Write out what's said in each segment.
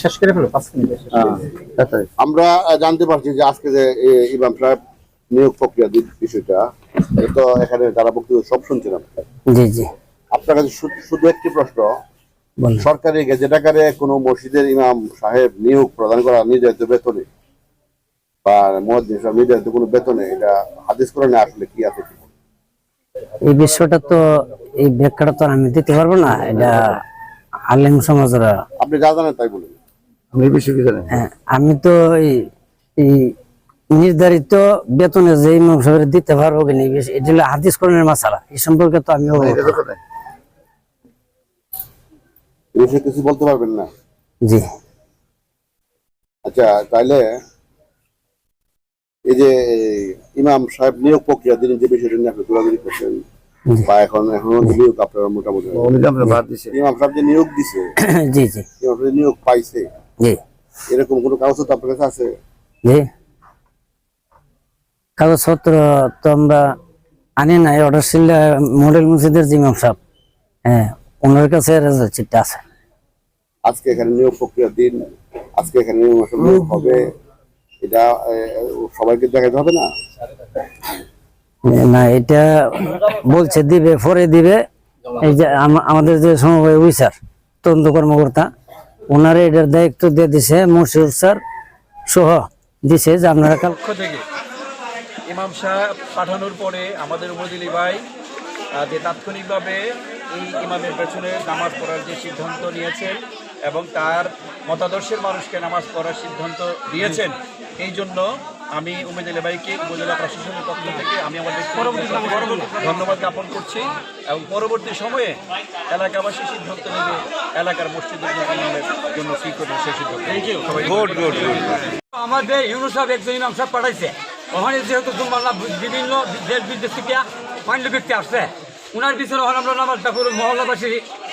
শেষ করে ফেলো 5 মিনিটে শেষ করে দিই। আমরা জানতে পারছি যে আজকে যে ইমাম সাহেব নিয়োগ প্রক্রিয়া বিষয়টা তো এখানে যারা বক্তব্য সব শুনছিলাম। জি জি, আপনার কাছে শুধু একটি প্রশ্ন, বলুন। সরকারি গেজেট আকারে কোনো মসজিদের ইমাম সাহেব নিয়োগ প্রদান করা নির্ধারিত বেতনে বা মুয়াজ্জিন সাহেব নির্ধারিত কোনো বেতনে, এটা হাদিস কোরআনে আসলে কি আছে? এই বিষয়টা তো, এই ব্যাখ্যাটা তো আমি দিতে পারবো না, এটা আলেম সমাজরা। আপনি যা জানেন তাই বলুন। আমি বেশি কি জানেন? আমি তো এই নির্ধারিত বেতনে যে ইমাম সাহেবের দিতে পারবো কিনা, এটা হলো হাদিস কোরআনের মাসালা, এই সম্পর্কে তো আমি কিছু বলতে পারবেন না? জি। আচ্ছা, তাহলে এই যে ইমাম সাহেব নিয়োগ প্রক্রিয়া দিন যে বিষয়টা নিয়ে আপনি দৌড়াদৌড়ি করছেন বা এখন নিয়োগ আপনারা মোটামুটি ইমাম সাহেব যে নিয়োগ দিছে, জি জি, ইমাম সাহেব নিয়োগ পাইছে, জি, এরকম কোনো কাগজ তো আপনার কাছে আছে? জি, কাগজপত্র তো আমরা আনি নাই, অর্ডার ছিল মডেল মসজিদের যে ইমাম সাহেব, হ্যাঁ, ওনার কাছে রেজাল্ট চিঠি আছে। আজকে এখানে নিয়োগ প্রক্রিয়া দিন, আজকে এখানে নিয়োগ হবে, এটা সবাইকে দেখাতে হবে না? না, এটা বলছে দিবে, পরে দিবে। এই যে আমাদের যে সমবায় অফিসার তদন্ত কর্মকর্তা, ওনারা এটার দায়িত্ব দিয়ে দিছে, মশিউর স্যার সহ দিছে যে আপনারা কাল থেকে ইমাম সাহেব পাঠানোর পরে আমাদের উপজেলি ভাই যে তাৎক্ষণিকভাবে এই ইমামের পেছনে নামাজ পড়ার যে সিদ্ধান্ত নিয়েছেন এবং তার মতাদর্শের মানুষকে নামাজ পড়ার সিদ্ধান্ত দিয়েছেন, এই জন্য আমি উপজেলা ভাইকে উপজেলা প্রশাসনের পক্ষ থেকে আমি আমাদের ধন্যবাদ জ্ঞাপন করছি এবং পরবর্তী সময়ে এলাকাবাসী সিদ্ধান্ত নেবে এলাকার মসজিদের ইমামের জন্য কি করবে সেই সিদ্ধান্ত। আমাদের ইউনুস সাহেব একজন ইমাম সাহেব পাঠাইছে, ওখানে যেহেতু বিভিন্ন দেশ বিদেশ থেকে মান্য ব্যক্তি আসছে, উনার পিছনে ওখানে আমরা নামাজটা করে মহল্লাবাসী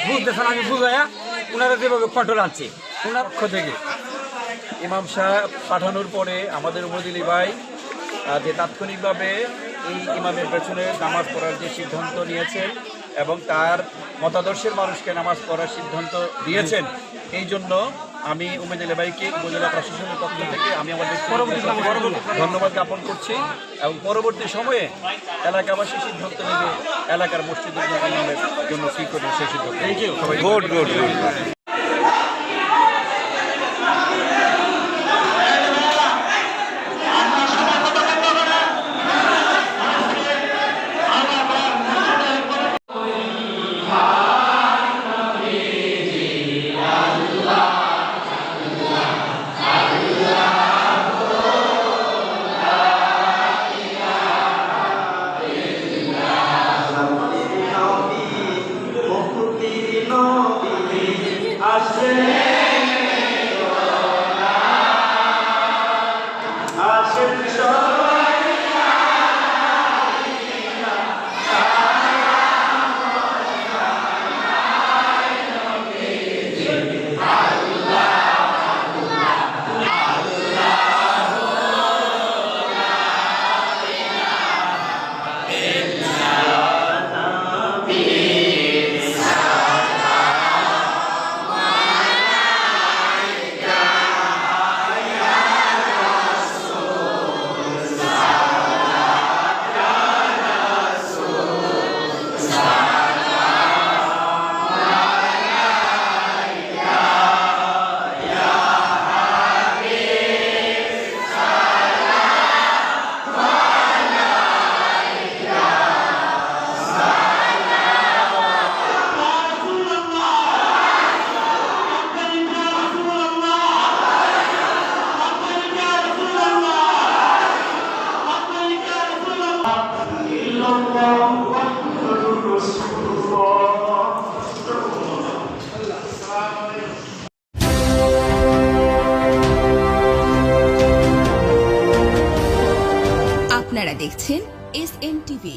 বুঝতেছেন, আমি বুঝাইয়া উনারা যেভাবে কন্ট্রোল আনছি ওনার পক্ষ থেকে ইমাম সাহেব পাঠানোর পরে আমাদের উপজেলি ভাই যে তাৎক্ষণিকভাবে এই ইমামের পেছনে নামাজ পড়ার যে সিদ্ধান্ত নিয়েছেন এবং তার মতাদর্শের মানুষকে নামাজ পড়ার সিদ্ধান্ত দিয়েছেন, এই জন্য আমি উপজেলা ভাইকে উপজেলা প্রশাসনের পক্ষ থেকে আমি আমাদের ধন্যবাদ জ্ঞাপন করছি এবং পরবর্তী সময়ে এলাকাবাসী সিদ্ধান্ত নেবে এলাকার মসজিদের ইমামের জন্য কি করবে সেই সিদ্ধান্ত। আপনারা দেখছেন SN টিভি।